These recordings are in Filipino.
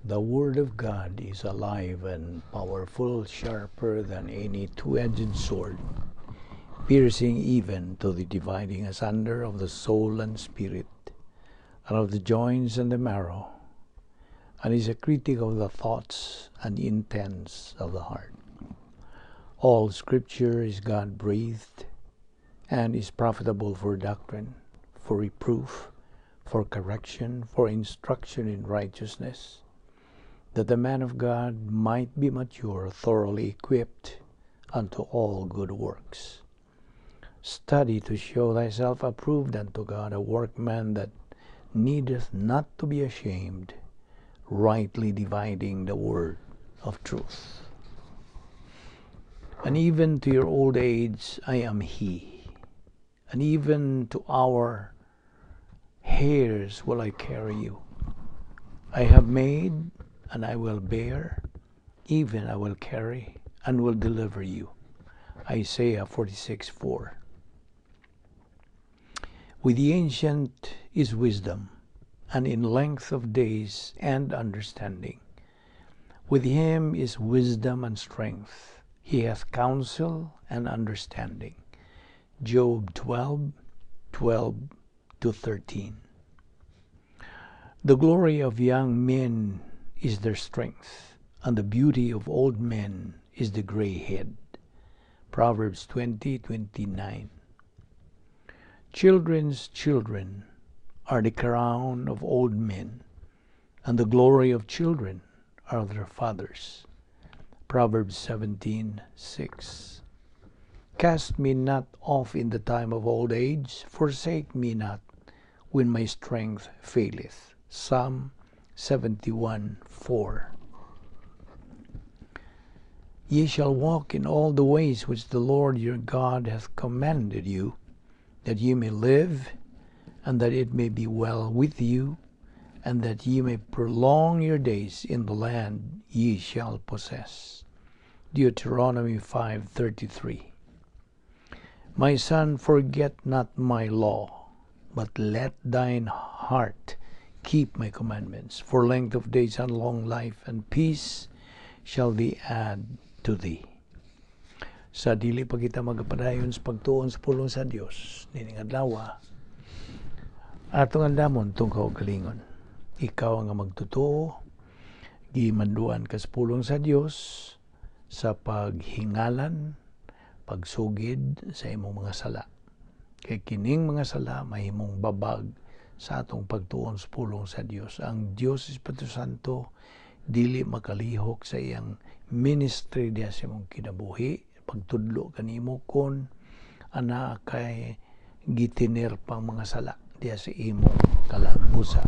The Word of God is alive and powerful, sharper than any two-edged sword, piercing even to the dividing asunder of the soul and spirit, and of the joints and the marrow, and is a critic of the thoughts and intents of the heart. All Scripture is God-breathed and is profitable for doctrine, for reproof, for correction, for instruction in righteousness, that the man of God might be mature, thoroughly equipped unto all good works. Study to show thyself approved unto God, a workman that needeth not to be ashamed, rightly dividing the word of truth. And even to your old age I am he, and even to our hairs will I carry you. I have made, and I will bear, even I will carry, and will deliver you. Isaiah 46:4. With the ancient is wisdom, and in length of days and understanding. With him is wisdom and strength. He hath counsel and understanding. Job 12:12-13. The glory of young men is their strength, and the beauty of old men is the gray head. Proverbs 20:29. Children's children are the crown of old men, and the glory of children are their fathers. Proverbs 17:6. Cast me not off in the time of old age, forsake me not when my strength faileth. Psalm 71:4. Ye shall walk in all the ways which the Lord your God hath commanded you, that ye may live, and that it may be well with you, and that ye may prolong your days in the land ye shall possess. Deuteronomy 5:33. My son, forget not my law, but let thine heart keep my commandments. For length of days and long life and peace shall they add to thee. Sa dili pa kita magapadayon sa pagtuon sa pulong sa Dios, nining adlaw, atong andamon tungkaw kalingon. Ikaw nga magtutuo, gimanduan ka sa pulong sa Dios, sa paghingalan, pagsugid sa imong mga sala. Kay kining mga sala mahimong babag sa atong pagtuon sa pulong sa Dios. Ang Dios Espiritu Santo dili makalihok sa iyang ministry diya sa imong kinabuhi, pagtudlo kanimo kon ana kay gitiner pang mga sala diya sa imong kalabusa.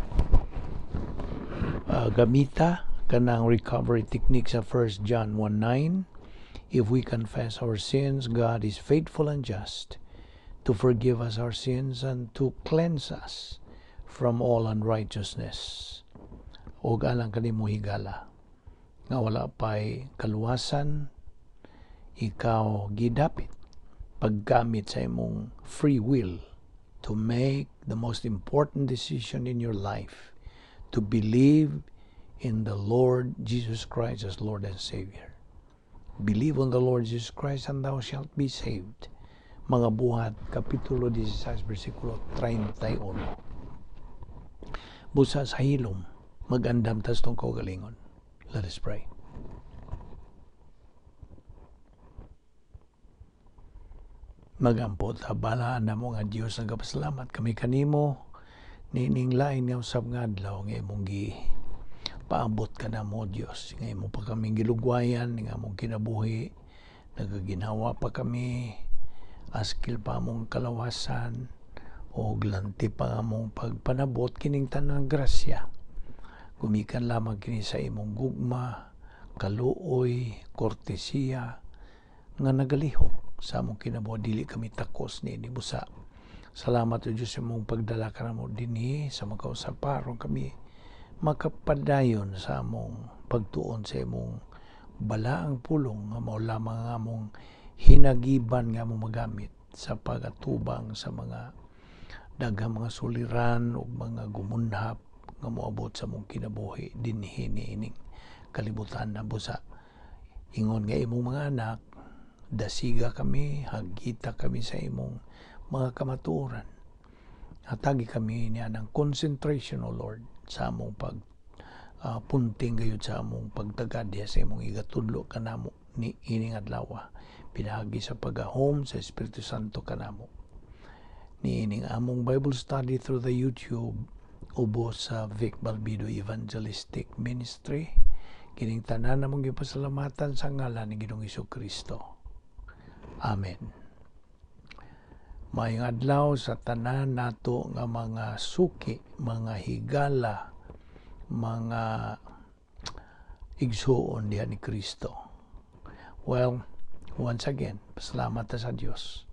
Gamita kanang recovery technique sa 1 John 1:9. If we confess our sins, God is faithful and just to forgive us our sins and to cleanse us from all unrighteousness. Og alang kanimo higala nga wala pay kaluwasan, ikaw gidapit paggamit sa imong free will to make the most important decision in your life, to believe in the Lord Jesus Christ as Lord and Savior. Believe on the Lord Jesus Christ and thou shalt be saved. Mga Buhat, Kapitulo 16, versikulo 31. Busa sa hilom, mag-andam tas tong kaugalingon. Let us pray. Magampot, balaan na mo nga Diyos, nagapasalamat kami kanimo, nining lain nga usab nga adlaw nga imong paabot ka na mo Diyos, nga imong pa kaming gilugwayan, nga mong kinabuhi, nagaginawa pa kami, askil pa mong kalawasan, o glanti pa mong pagpanabot kining tanang grasya. Gumikan lamang kini sa imong gugma, kaluoy, kortesiya, nga nagalihok sa among kinabuhi, dili kami takos ni busa. Salamat o Diyos sa mong pagdala ka na mo dinhi sa mga kausaparon kami makapadayon sa among pagtuon sa imong balaang pulong nga mao lamang nga among hinagiban nga among magamit sa pagatubang sa mga daghang mga suliran o mga gumunhap nga moabot sa mong kinabuhi dinhi niining kalibutan na busa. Ingon nga imong mga anak, dasiga kami, hagita kami sa imong mga kamatuoran. Hatagi kami niya ng concentration, O Lord, sa among punting gayud sa among pagtagad sa imong igatudlo kanamo ni ining adlaw. Pinagi sa pagahom sa Espiritu Santo kanamo. Ni ining among Bible study through the YouTube ubos sa Vic Balbido Evangelistic Ministry. Kining tanan namong gipasalamatan sa ngalan ni Ginoong Hesukristo. Amen. Maayong adlaw sa tanan nato nga mga suki, mga higala, mga igsuon diha ni Kristo. Well, once again, pasalamat ta sa Dios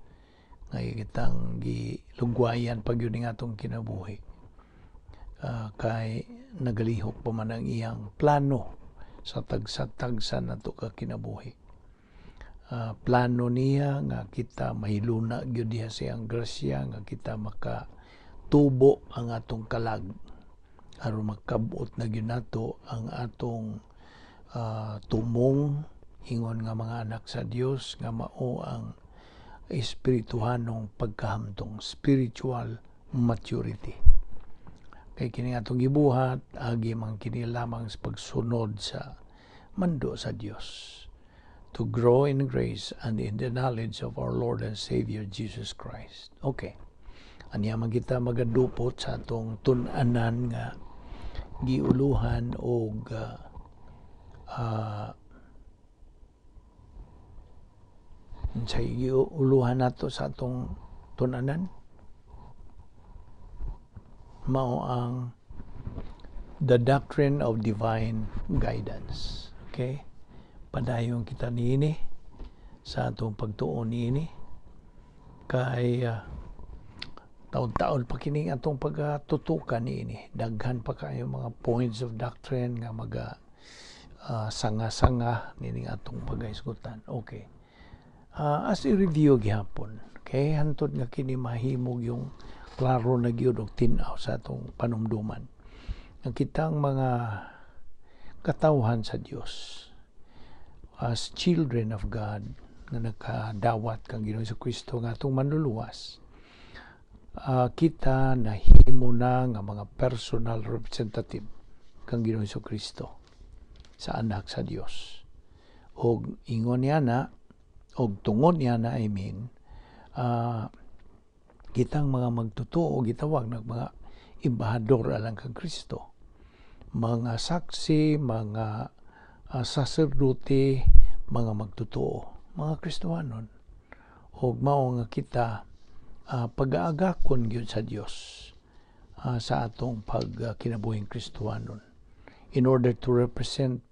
nga kitang gilugwayan pag yun atong kinabuhi. Kay nagalihok pa man ang iyang plano sa tagsa-tagsa nato ka kinabuhi. Plano niya nga kita mahiluna gyud diha sa iyang grasya, nga kita makatubo ang atong kalag aron makabot na gyud nato ang atong tumong ingon nga mga anak sa Dios nga mao ang espirituhanong pagkahamtong, spiritual maturity. Kay kini atong gibuhat agi man kini lamang sa pagsunod sa mando sa Dios, to grow in grace and in the knowledge of our Lord and Savior Jesus Christ. Okay. Anya man kita magadupot sa atong tun-anan nga giuluhan og sa giuluhan nato sa atong tun-anan mao ang the doctrine of divine guidance. Okay? Padayon kita niini sa atong pagtuon niini kay taon-taon pa kini atong pagtutukan niini. Daghan pa kayo mga points of doctrine nga sanga-sanga nining atong pagaisgutan. Okay. As i-review gihapon. Okay, hantod nga kini mahimog yung klaro na gyud og tin-aw sa atong panumduman. Ang kitang mga katawhan sa Dios as children of God na nakadawat kang Ginoong Hesukristo nga atong manluluwas, kita nahimo na nga mga personal representative kang Ginoong Hesukristo sa anak sa Dios. Og ingon niya na og tungod niya na kitang mga magtotoo gitawag ng mga embahador alang kang Kristo, mga saksi, mga saserdote, mga magtotoo, mga Kristohanon. Og mao nga kita pag-aagakon gyud sa Dios sa atong pagkinabuhing Kristohanon in order to represent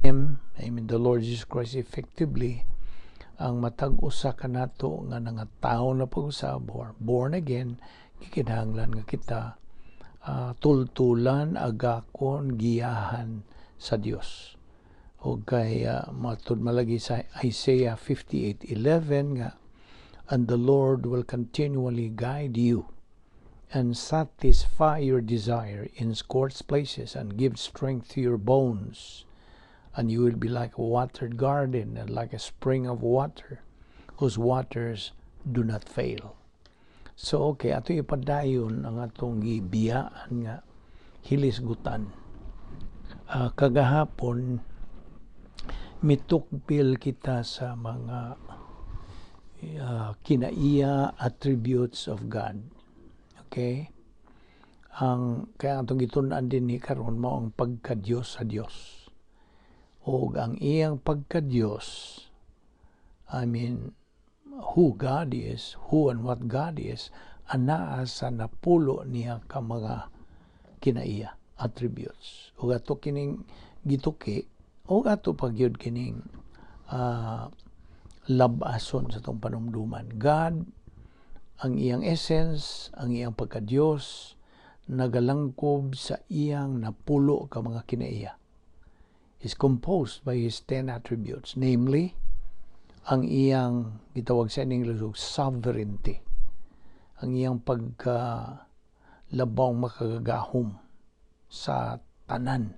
Him, the Lord Jesus Christ, effectively. Ang matag usa kanato nga nangatawo na pag-usab or born again, kikinahanglan nga kita tultulan, agakon, giyahan sa Dios. O kay matud malagi sa Isaiah 58:11 nga, and the Lord will continually guide you and satisfy your desire in scorched places and give strength to your bones. And you will be like a watered garden and like a spring of water whose waters do not fail. So okay, ato ipadayon ang atong gibiyaan nga hilisgutan. Kagahapon mitukbil kita sa mga kinaiya attributes of God. Okay? Kaya atong gitun-an din ni karon mao ang pagka-Dios sa Dios. O ang iyang pagka-Diyos, who God is, who and what God is, anaa sa napulo niya ka mga kinaiya, attributes. O ato kining gituki, o ato pagyud kining labason sa itong panumduman. God, ang iyang essence, ang iyang pagka-Diyos, nagalangkob sa iyang napulo ka mga kinaiya. Is composed by His 10 attributes, namely, ang iyang gitawag sa English sovereignty, ang iyang pagkalabang makagagahom, sa tanan,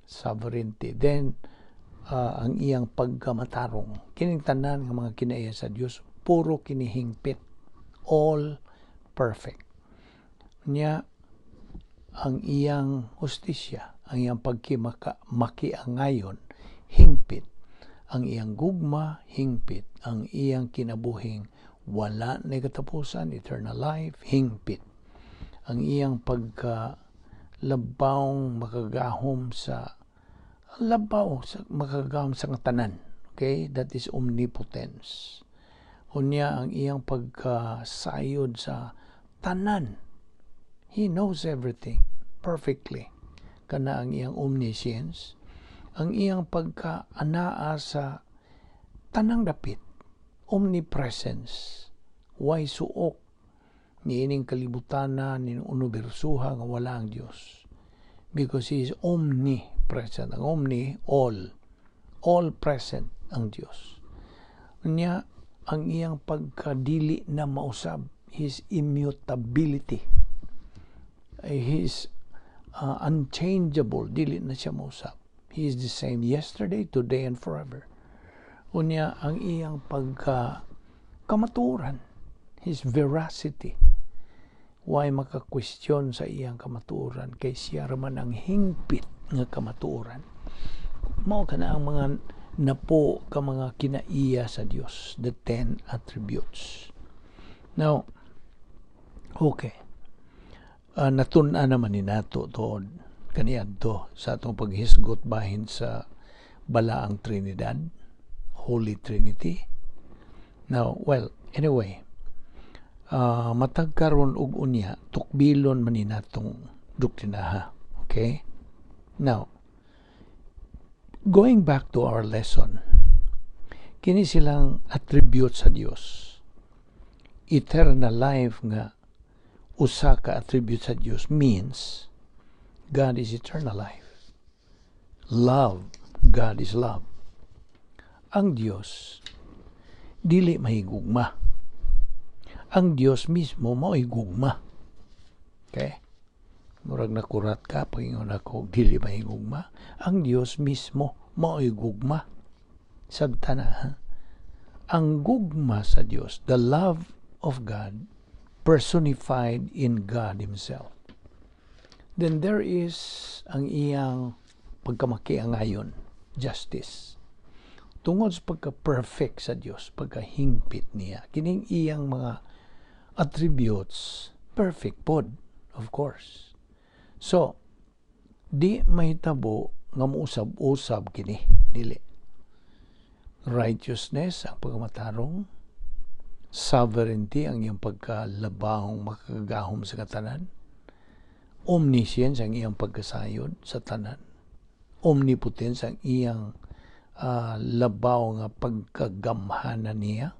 sovereignty. Then ang iyang pagkamatarong, kining tanan nga mga kinaiya sa Dios puro kinihingpit, all perfect. Nya ang iyang hustisya, ang iyang pagkimakiangayon, hingpit. Ang iyang gugma, hingpit. Ang iyang kinabuhing wala na katapusan, eternal life, hingpit. Ang iyang pagkalabawng makagahom sa tanan. Okay? That is omnipotence. Unya ang iyang pagkasayod sa tanan. He knows everything perfectly. Kana ang iyang omniscience. Ang iyang pagkaanaa sa tanang dapit. Omnipresence. Way suok. Niining kalibutana, niining unibersuha nga wala ang Diyos. Because He is omnipresent. Ang omni, all. All present ang Diyos. Unya ang iyang pagkadili na mausab. His immutability. His unchangeable, dili na siya mausap. He is the same yesterday, today, and forever. Unya, ang iyang pagkamaturan, His veracity. Why makakwestiyon sa iyang kamaturan, kay siya raman ang hingpit nga kamaturan. Mao ka na ang mga napo ka mga kinaiya sa Dios, the 10 attributes. Now, okay. Natun-an naman ni nato to kaniadto sa atong paghisgot bahin sa balaang Trinidad, Holy Trinity. Now, well, anyway, matag karon og unya tukbilon man ni natong doktrinaha. Okay? Now, going back to our lesson, kini silang attribute sa Dios. Eternal life nga usa ka attribute sa Dios means God is eternal life. Love, God is love. Ang Dios dili mahigugma. Ang Dios mismo mao'y gugma. Okay? Murag nakurat ka pagingon ako dili mahigugma. Ang Dios mismo mao'y gugma. Sabta na. Ang gugma sa Dios, the love of God personified in God Himself. Then there is ang iyang pagkamakiangayon, justice. Tungod sa pagka-perfect sa Dios, pagkahingpit niya, kining iyang mga attributes, perfect pod, of course. So, di mahitabo nga muusab-usab kini, dili. Righteousness, ang pagkamatarong, sovereignty, ang iyang pagkalabahong makagahom sa katanan. Omniscience, ang iyang pagkasayod sa tanan. Omnipotence, ang iyang labaw nga pagkagamhanan niya.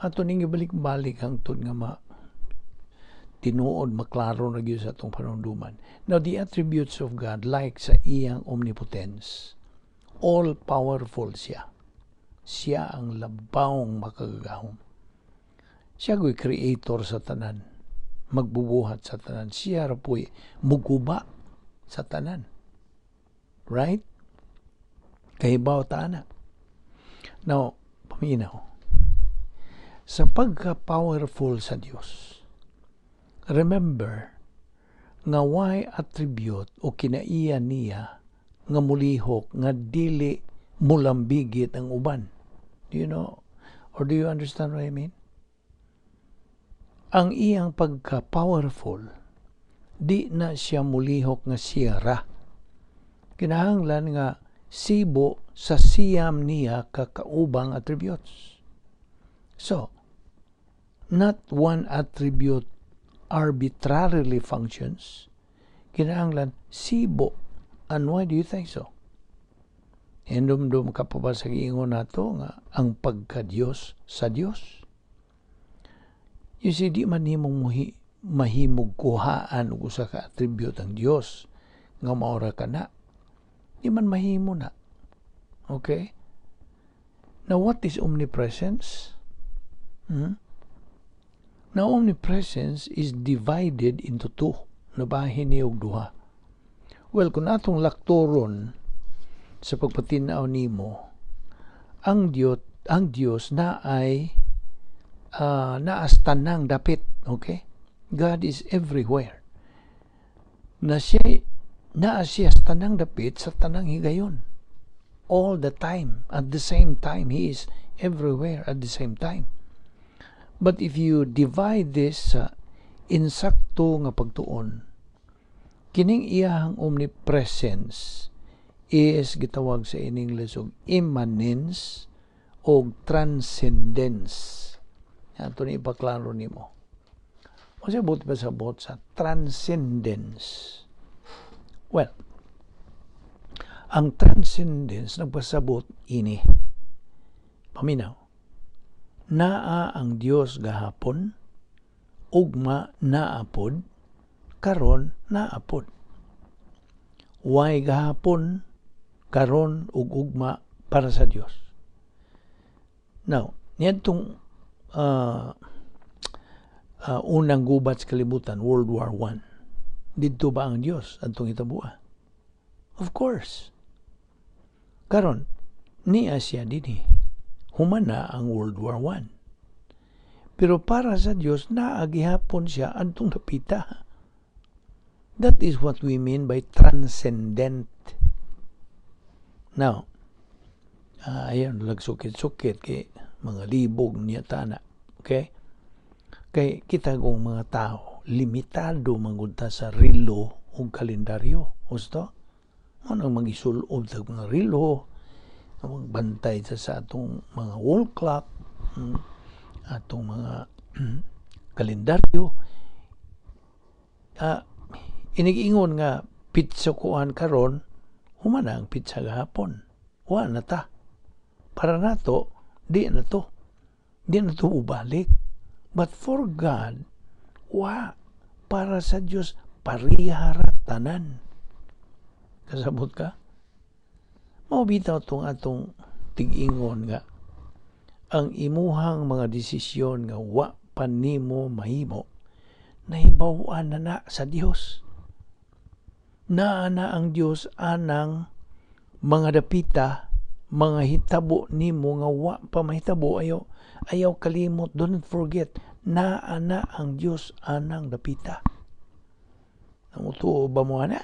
Ato ning ibalik-balik hangtod nga tinuod, maklaro na gyud sa atong panunduman. Now, the attributes of God, like sa iyang omnipotence, all-powerful siya. Siya ang labawng makagahom. Siya ko'y creator sa tanan, magbubuhat sa tanan. Siya rapoy muguba sa tanan. Right? Kahibaw taana. Now, paminaw. Sa pagka-powerful sa Dios, remember nga why attribute o kinaiya niya nga mulihok nga dili mulambigit ang uban. Do you know or do you understand what I mean? Ang iyang pagka-powerful, di na siya mulihok nga siyara. Kinahanglan nga sibo sa siyam niya kakaubang attributes. So, not one attribute arbitrarily functions. Kinahanglan sibo. And why do you think so? Indumdum ka pa ba sa giingon nato nga ang pagka-Dios sa Dios? You see, di man himong mahimog kuhaan og usa ka attribute ang Dios nga maura ka na. Di man mahimo na. Okay? Now, what is omnipresence? Now, omnipresence is divided into two. Nabahin niya og duha. Well, kung atong laktoron sa pagpatinaw nimo, ang Dios na ay naas tanang dapit, okay? God is everywhere. Na siya sa tanang dapit sa tanang higayon. All the time, at the same time, He is everywhere at the same time. But if you divide this insakto nga pagtuon, kining iyahang omnipresence is gitawag sa in English og immanence o transcendence. Ito ni ipaklaro nimo. O siya buti pa sa transcendence. Well, ang transcendence nagpasabot ini. Paminaw. Naa ang Dios gahapon, ugma naapod, karon naapod. Way gahapon, karon ug ugma para sa Dios. Now, niyadtong unang gubat sa kalibutan, World War I. Dito ba ang Dios adtong hitabua? Of course. Karon niya siya dinhi. Humana ang World War I. Pero para sa Dios naagihapon siya adtong napita. That is what we mean by transcendent. Now, ayan, lagsukit-sukit kay mga libog niya tana. Okay? Kay kita kong mga tao, limitado mangunta sa relo o kalendaryo. Gusto? Ano mag-isulob sa mga relo, magbantay sa atong mga wall clock, atong mga kalendaryo. Inigingon nga pizza kuan karon, humana ang pizza gahapon. Wa na ta. Para nato, di na to ubalik. But for God, para sa Diyos, pariharat tanan. Kasabot ka? Maubitaw itong atong tig-ingon nga, ang imuhang mga desisyon nga wa panimo mahimo, nahibawan na sa Diyos. Na ang Diyos anang mga dapita, mga hitabo nimo nga wa pa mahitabo, ayaw kalimot. Don't forget, na ang Diyos anang dapita. Namutuo ba mo ana?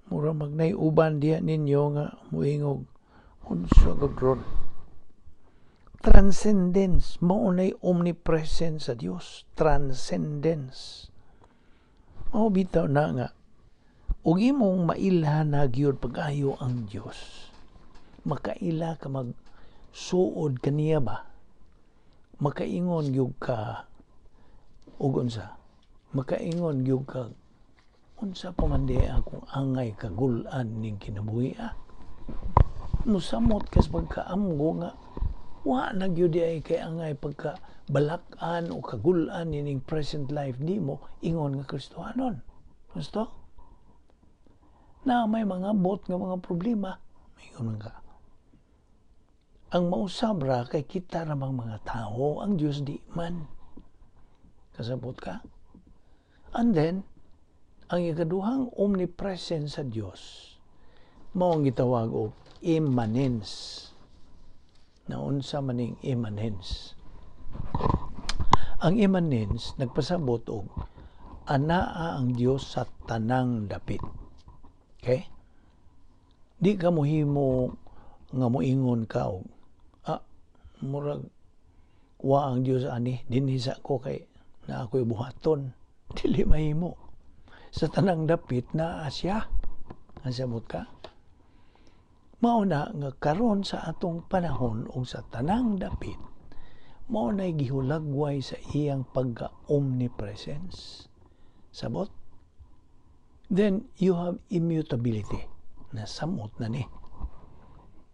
Mura magnay uban diya ninyo nga muingog unsa gagron. Transcendence, maunay omnipresence sa Diyos. Transcendence. Mao bitaw na nga, ug imong mailhan na gyud pag-ayo ang Diyos. Makaila ka magsuod kaniya ba? Makaingon gyud ka ug unsa? Makaingon gyud ka unsa pa man di akong angay kagulan ning kinabuhi Musamot kas pagkaamgo nga wa na gyud ay kay angay pagka balak-an o kagulan ning present life nimo ingon nga Kristohanon. Gusto? Na may mga bot nga mga problema, ingon ka. Ang mausabra kay kita ramang mga tao, ang Diyos di man. Kasabot ka? And then, ang ikaduhang omnipresence sa Diyos, mao ang gitawag og immanence. Na unsa maning immanence? Ang immanence nagpasabot og anaa ang Diyos sa tanang dapit. Okay? Di ka mohimo nga moingon ka og murag wa ang Diyos ani dinhi sa ko kay na ako'y buhaton. Dili mahimo. Sa tanang dapit na siya. Nasabot ka? Mauna nga karon sa atong panahon o sa tanang dapit, maunay gihulagway sa iyang pagka-omnipresence. Sabot? Then you have immutability. Nasamot na ni.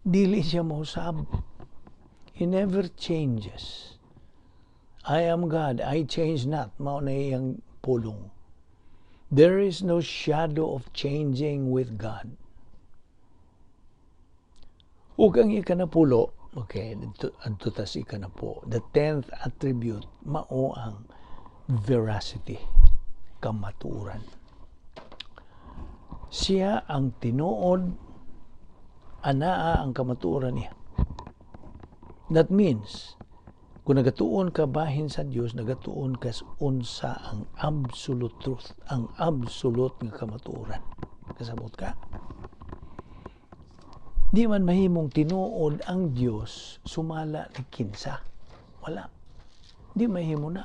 Dili siya mausab. He never changes. I am God, I change not. Maunay iyang pulong. There is no shadow of changing with God. Ug ang ikanapulo, okay, adto tas ikanapo. The 10th attribute, mao ang veracity, kamatuoran. Siya ang tinuod, anaa ang kamatuoran niya. That means, kung nagatuon ka bahin sa Dios, nagatuon ka sa unsa ang absolute truth, ang absolute nga kamatuoran. Kasabot ka? Di man mahimong tinuod ang Dios sumala ni kinsa. Wala. Di mahimo na.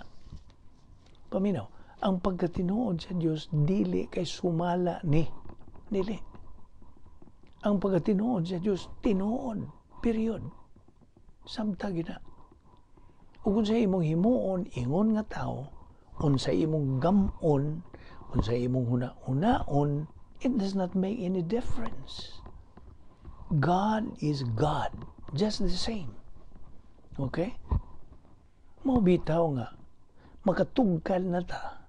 Paminaw, ang pagkatinuod sa Dios dili kay sumala ni. Dili. Ang pagkatinuod sa Dios tinuod. Period. Samtag na. Ug kung sa imong himuon, ingon nga tao, unsa imong gamon, unsa imong huna-hunaon, it does not make any difference. God is God, just the same. Okay? Mao bitaw nga, makatugkal na ta,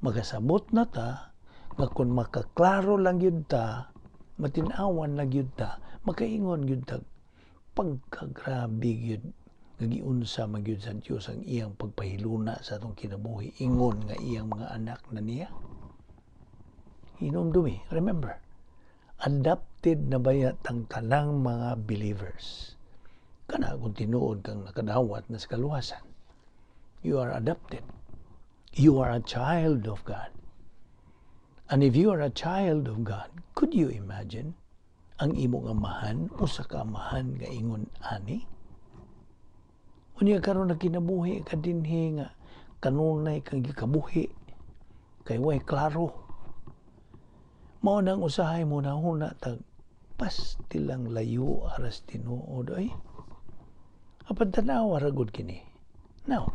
makasabot na ta, nga kung makaklaro lang yun ta, matinawan lang yun ta, makaingon yun ta, pagkagrabe yun, nagiunsa magyud sa Dios ang iyang pagpahiluna sa atong kinabuhi, ingon nga iyang mga anak na niya. Hinumdumi, remember, adopted na bayat ang tanang mga believers. Kana kung tinuod kang nakadawat na sa kaluwasan, you are adopted. You are a child of God. And if you are a child of God, could you imagine ang imong amahan o sa kaamahan nga ingon ani? Unya karon na kinabuhi ka dinhi nga kanunay kang gikabuhi kay way klaro. Mao nang usahay mo na huna tag pastilang layo aras tinuod ay. Apan tanawa ra gud kini. Now,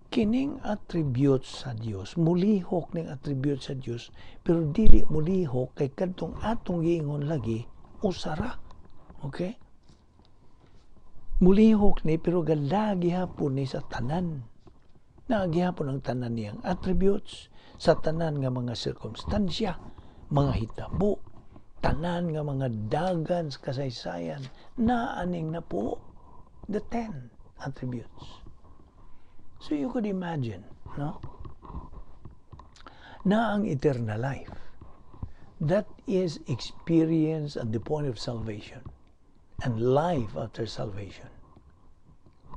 kining attributes sa Dios, mulihok ning attributes sa Dios, pero dili mulihok kay kadtong atong giingon lagi usara. Okay? Mulihok ni pero galagi hapon ni sa tanan. Naagihapon ang tanan niyang attributes sa tanan nga mga sirkumstansya, mga hitabo, tanan nga mga dagan sa kasaysayan, naaning na po the 10 attributes. So you could imagine, no? Na ang eternal life, that is experience at the point of salvation and life after salvation.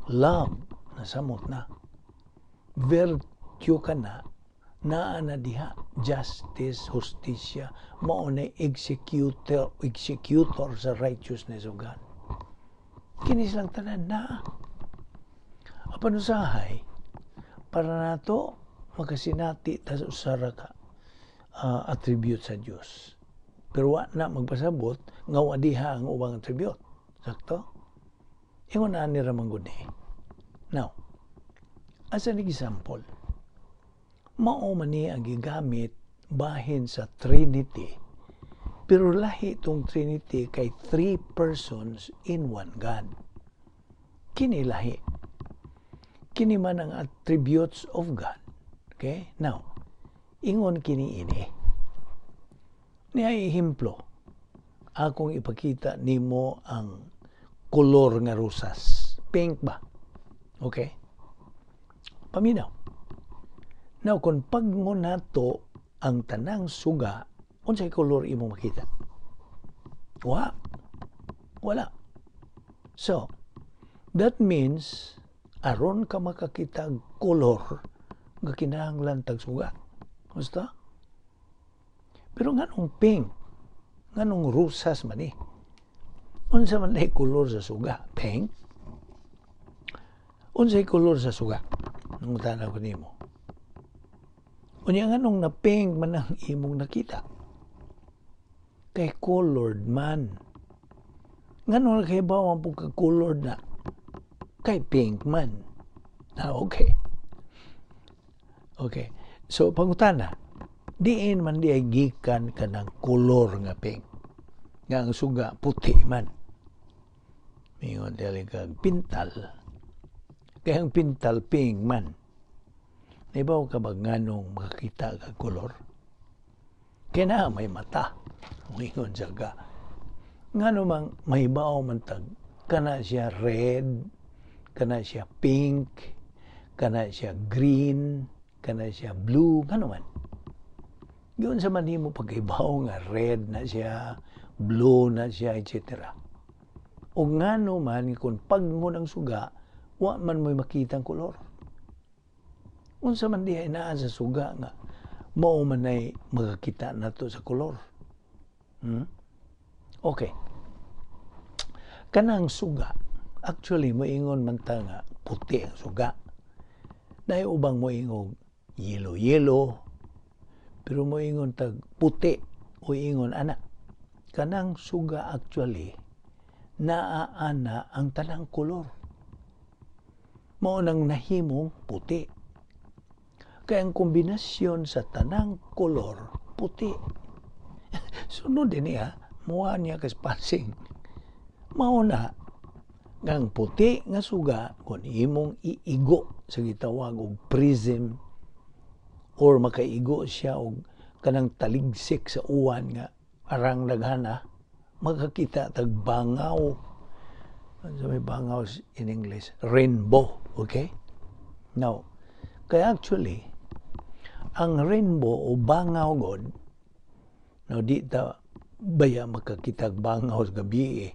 Love, nasamot na. Virtue ka na, naa na diha. Justice, justisya, mao na executor sa righteousness of God. Kinis lang tanan na. Apan usahay, para nato makasinati ta sa usara ka attribute sa Dios. Pero wa na magpasabot nga wa diha ang ubang attribute. Sakto? Ingon na ni ramang gud ni. Now, as an example, mao man ni ang gigamit bahin sa Trinity. Pero lahi tong Trinity kay 3 persons in one God. Kini lahi. Kini man ang attributes of God. Okay? Now, ingon kini ini. Niay himplo. Akong ipakita nimo ang kolor nga rosas. Pink ba? Okay? Paminaw. Now, kung pagmo nato ang tanang suga, unsay kolor imo makita? Wala. So, that means aron ka makakita kolor nga kinahanglan tag suga. Basta? Pero nganong pink, nganong rosas man eh. Unsa man ay kolor sa suga? Pink? Unsay kolor sa suga? Nung tanaw ko nimo. Unya nganong na pink man ang imong nakita? Kay colored man. Nganong kay bawang po ka colored na? Kay pink man. Okay. Okay. So, pangutana, diin man di ay gikan ka ng kolor nga pink. Nga ang suga, puti man. Mingon dali ka pintal. Kaya ang pintal, pink man. Naibaw ka ba nganong makakita ka kolor? Kaya na may mata. Mingon siya ka. Ngano mang may bao man tag. Kana siya red, kana siya pink, kana siya green, kana siya blue, ngano man. Yun sa man mo pagkaibaw nga red na siya, blue na siya, etc. O nga no man, kung pagmo ng suga, wa man mo'y makitang kolor. Unsa man diha inaan sa suga nga, mao man ay makakita nato sa kolor. Okay. Kanang suga, actually, moingon man ta nga puti ang suga. Dahil ubang moingog yellow, pero moingon tag puti o ingon ana. Kanang suga actually, naaana ang tanang kolor. Mao nang nahimong puti. Kaya ang kombinasyon sa tanang kolor, puti. Sunod din niya, muha niya kaspansing. Mao na, ang puti nga suga, kung imong iigo sa gitawag og prism, or makaigo siya og kanang taligsik sa uwan nga arang daghana, makakita tag bangaw. Ano may bangaw in English? Rainbow, okay? Now, kaya actually, ang rainbow o bangaw god, no, di ta baya makakitag bangaw sa gabi eh.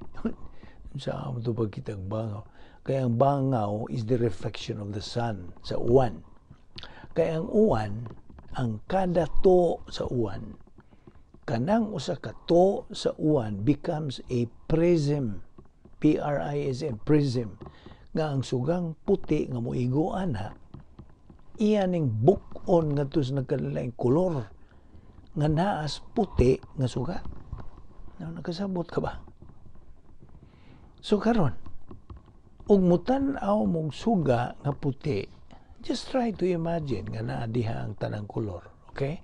Sa amo to pagkitag bangaw. Kaya ang bangaw is the reflection of the sun sa uwan. Kaya ang uwan, ang kada to sa uwan, kanang usa ka to sa uwan becomes a prism. P-R-I-S-M, prism. Nga ang sugang puti nga moigoan na, iyan ning bukon nga tos nagkalaing kolor nga naas puti nga suga. Nakasabot ka ba? So karon, ug mutan-aw mong suga nga puti, just try to imagine nga naa diha ang tanang kolor, okay?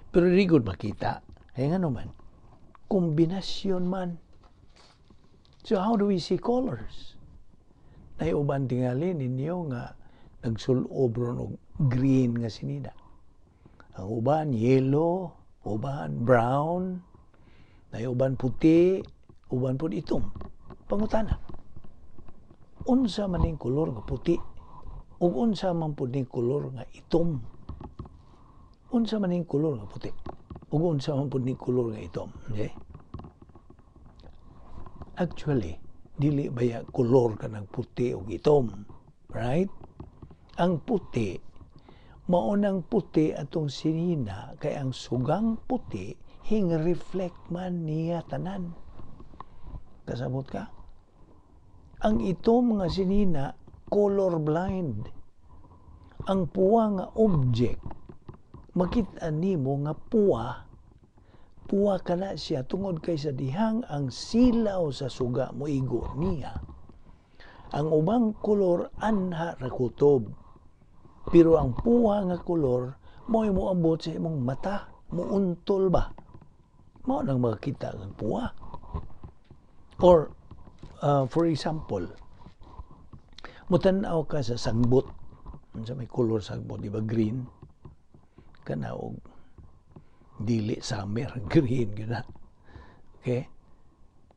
Pero di gud makita. Kaya nga naman, kombinasyon man. So how do we see colors? Naiuban tingali ninyo nga nagsulobron og green nga sinina. Ang uban yellow, uban brown, naiuban puti, uban pud itom. Pangutana, unsa man ning kolor nga puti ug unsa man pud ning kolor nga itom? Unsa man ning kolor nga puti ug unsa man pud ning kolor nga itom? Okay? Actually, dili baya kolor kanang puti ug itom, right? Ang puti, maunang puti atong sinina kay ang sugang puti hing-reflect man niya tanan. Kasabot ka? Ang itom nga sinina, color blind. Ang puwa nga object, makita nimo nga puwa ka na siya tungod kay sa dihang ang silaw sa suga moigo niya. Ang ubang kolor anha ra kutob. Pero ang puwa nga kolor mo'y moabot sa imong mata, muuntol ba? Mao nang makita ang puwa. Or for example, mutanaw ka sa sagbot. Sa may color sagbot, di ba green? Kana og dili summer, green gina. Okay?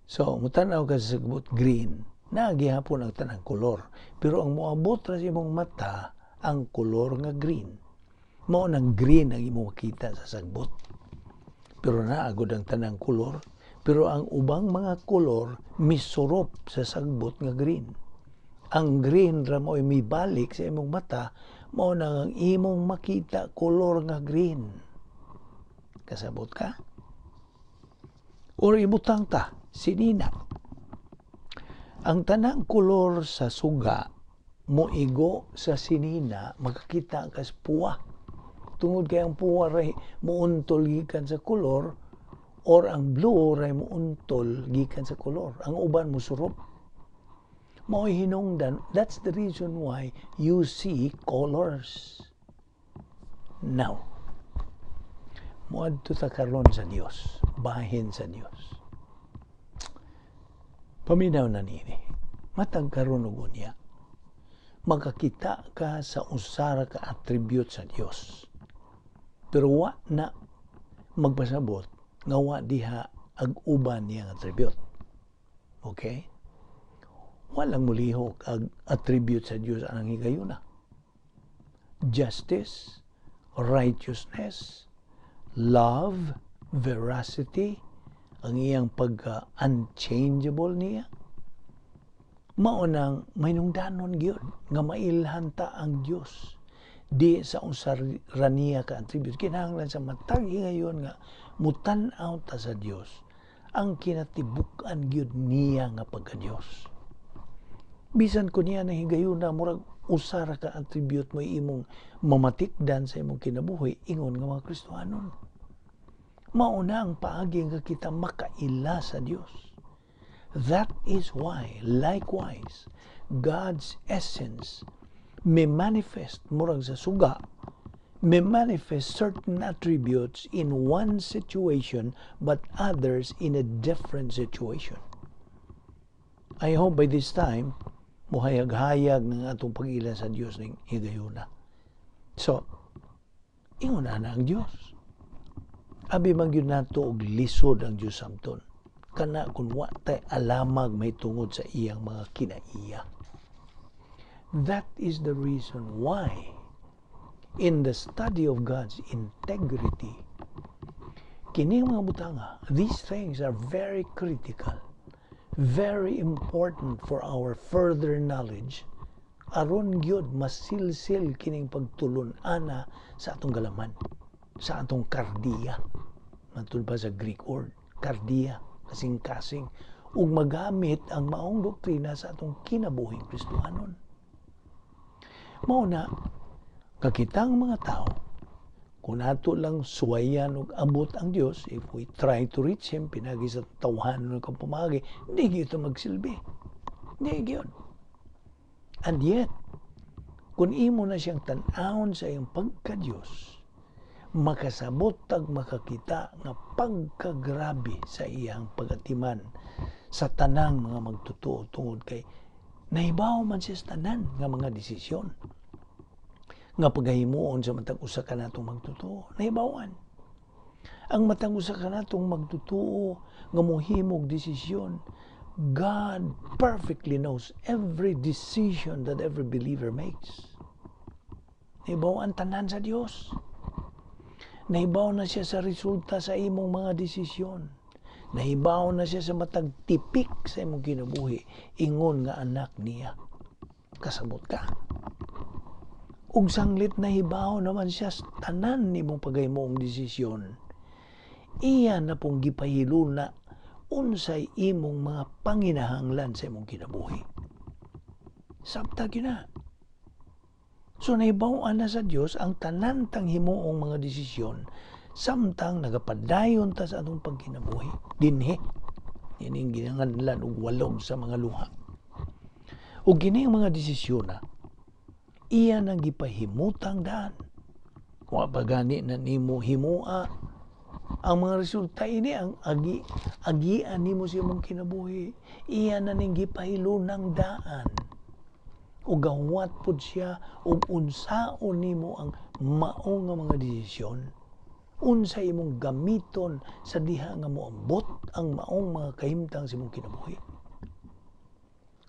So, mutanaw ka sa sagbot green. Nagihapon ang tanang kolor. Pero ang moabot ra sa imong mata, ang kolor nga green. Mao nang green ang imong makita sa sagbot. Pero naagod ang tanang kolor. Pero ang ubang mga kolor misurop sa sagbot nga green. Ang green ra mo mibalik sa imong mata, mao nang ang imong makita kolor nga green. Kasabot ka? Or ibutang ta, sinina. Ang tanang kolor sa suga moigo sa sinina, makakita kas puwa. Tungod kay ang puwa ray muuntol gikan sa kolor, or ang blue ray muuntol gikan sa kolor. Ang uban mosurop. Mao'y hinungdan. That's the reason why you see colors. Now, muadto ta karon sa Dios, bahin sa Dios. Paminaw na nini. Matag karon og unya. Makakita ka sa usara ka attribute sa Dios. Pero wa na magpasabot nga wa diha ag uban niyang attribute. Okay? Walang mulihok ag attribute sa Dios anang higayuna. Justice, righteousness, love, veracity, ang iyang pagka-unchangeable niya. Maunang mainungdanon gyud nga mailhanta ang Dios di sa unsar raniya ka attribute. Kinahanglan sa matag ngayon nga mutan-aw ta sa Dios ang kinatibuk-an gyud niya nga pagka-Dios. Bisan ko niya na higayuna murag usara ka attribute mo imong mamatikdan sa imong kinabuhi ingon nga mga Kristohanon. Mauna ang paagi nga kita makaila sa Dios. That is why, likewise, God's essence may manifest murag sa suga, may manifest certain attributes in one situation but others in a different situation. I hope by this time, muhayag-hayag ng atong pag-ila sa Diyos ng higayuna. So, ingon na ang Diyos. Abi man yun nato og lisod ang Diyos samton. Kana kung wa tay alamag may tungod sa iyang mga kinaiya. That is the reason why in the study of God's integrity, kining mga butanga, these things are very critical, very important for our further knowledge, aron gyud masilsil kining pagtulon ana sa atong galaman, sa atong kardiya. Matud pa sa Greek word, kardiya, kasing-kasing, ug magamit ang maong doktrina sa atong kinabuhing Kristohanon. Mao na kakitang mga tao, kung nato lang suwayan ug abot ang Dios, if we try to reach Him, pinagi sa tawhanon ng pamagi, hindi gyud magsilbi. Hindi gyud. And yet, kung imo na siyang tan-awon sa iyang pagka-Dios, makasabot tag makakita nga pagkagrabe sa iyang pagatiman sa tanang mga magtutuo tungod kay nahibaw man siya sa tanan nga mga desisyon nga paghimuon sa matag usa ka natong magtutuo. Nahibawan ang matag usa ka natong magtutuo nga mohimog desisyon. God perfectly knows every decision that every believer makes. Nahibawan tanan sa Dios. Nahibaw na siya sa resulta sa imong mga desisyon. Nahibaw na siya sa matag tipik sa imong kinabuhi. Ingon nga anak niya. Kasabot ka. Ug sanglit nahibaw naman siya sa tanan nimong pagaymoong desisyon. Iya na pong gipahilo na unsay imong mga panginahanglan sa imong kinabuhi. Sabtag yun na. So nahibaw-an na sa Dios ang tanan tang himuong mga desisyon samtang nagapadayon ta sa atong pagkinabuhi dinhi. Ining ginahanglan og walog sa mga luha. Ug kining mga desisyon na iya nang gipahimutang daan. Wa pa gani na nimo himua ang mga resulta ini ang agian nimo sa imong kinabuhi. Iya na ning gipahilunang daan. O gawat po siya o unsaon nimo ang mao nga mga desisyon. Unsa imong gamiton sa diha nga moambot ang maong mga kahimtang sa imong kinabuhi.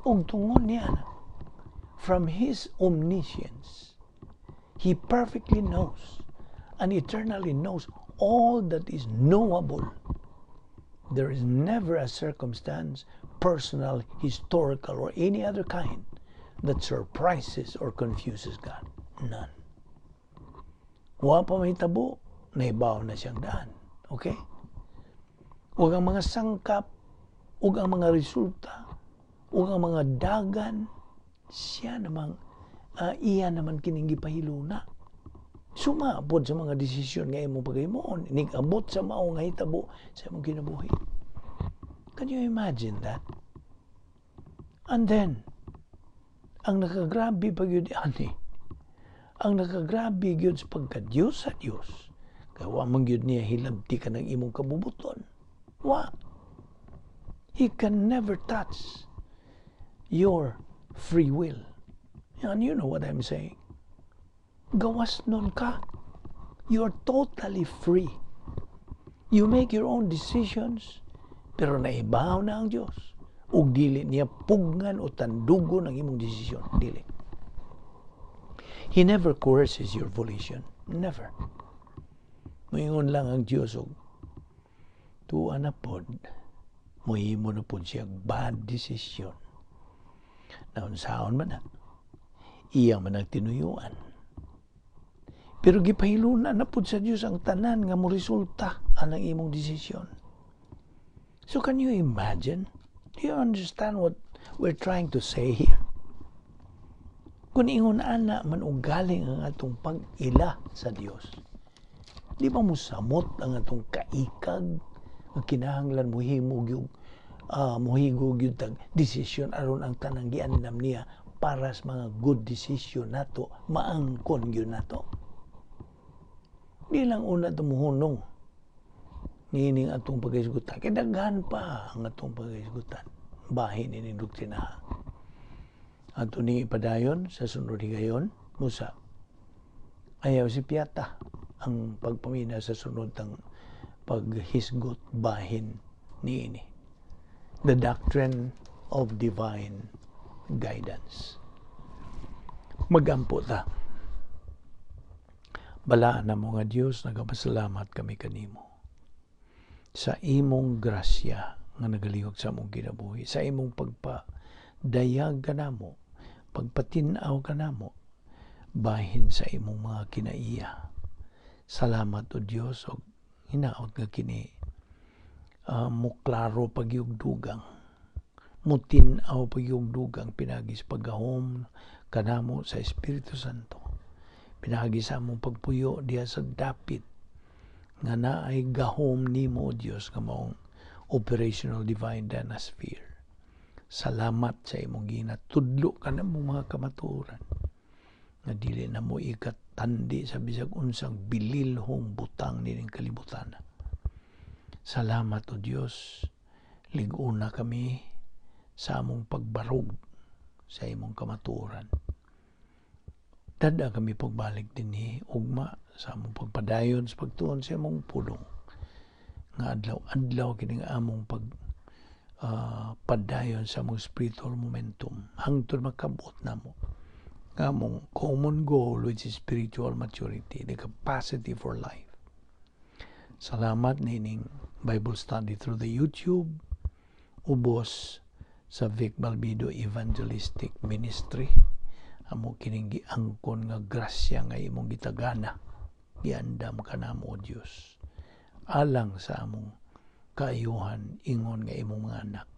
Ug tungod niya from His omniscience, He perfectly knows and eternally knows all that is knowable. There is never a circumstance, personal, historical, or any other kind that surprises or confuses God. None. Wa pa mahitabo, nahibaw na siyang daan. Okay? Ug ang mga sangkap, ug ang mga resulta, ug ang mga dagan, siya namang, iya naman kining gipahiluna. Sumabot sa mga desisyon nga imong paghimuon, nig-abot sa mao nga hitabo sa imong kinabuhi. Can you imagine that? And then, ang nakagrabe pag yun ani, ang nakagrabe yun sa pagka-Diyos sa Diyos, kaya wa man yun niya hilabti ka ng imong kabubuton. Wa. He can never touch your free will. And you know what I'm saying. Gawas nun ka. You're totally free. You make your own decisions, pero naibaw na ang Diyos. Ug dili niya pugngan o tandugon ang imong desisyon. Dili. He never coerces your volition. Never. Moingon lang ang Dios og tuwa na pod, mohimo na pod siya bad decision. Naunsaon man na, iya man ang tinuyuan. Pero gipahiluna na pod sa Dios ang tanan nga mo resulta anang imong desisyon. So can you imagine? Do you understand what we're trying to say here? Kung ingon ana man og galing ang atong pag-ila sa Dios, di ba mo samot ang atong kaikag nga kinahanglan mohimo gyud mohigo gyud tag desisyon aron ang tanang giandam niya para sa mga good decision nato maangkon gyud nato. Di lang una tumuhunong nining atong paghisgutan kay daghan pa ang atong paghisgutan bahin ini doktrina. Ato ni ipadayon sa sunod higayon musa ayaw si piyata ang pagpamina sa sunod ng paghisgot bahin niini. The doctrine of divine guidance. Magampo ta. Balaan na mo nga Dios, nagapasalamat kami kanimo sa imong grasya nga nagalihok sa among kinabuhi, sa imong pagpadayag kanamo, pagpatinaw kanamo bahin sa imong mga kinaiya. Salamat o Dios og hinaot nga kini mo klaro pagyugdugang, mo tin-aw pagyugdugang pinagis paggahom kanamo sa Espiritu Santo. Pinagi sa among pagpuyo diha sa dapit nga naay gahom nimo o Dios nga maong operational divine dynasty. Salamat sa imong ginatudlo kanamo mga kamatuoran nga dili na mo ikatandi sa bisag unsang bililhong butang nining kalibutan. Salamat o Dios, lig-una kami sa among pagbarog sa imong kamatuoran. Dada kami pagbalik dinhi ugma sa among pagpadayon sa pagtuon sa among pulong nga adlaw-adlaw kining among padayon sa among spiritual momentum hangtod makabot namo nga among common goal which is spiritual maturity, the capacity for life. Salamat nining Bible study through the YouTube ubos sa Vic Balbido Evangelistic Ministry. Amo kining giangkon nga grasya nga imong gitagana giandam kanamo o Dios alang sa among kaayuhan ingon nga imong mga anak.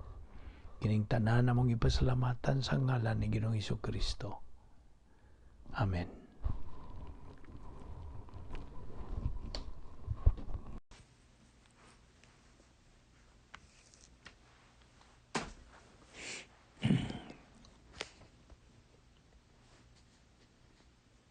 Kining tanan namong ipasalamatan sa ngalan ni Ginoong Hesukristo. Amen.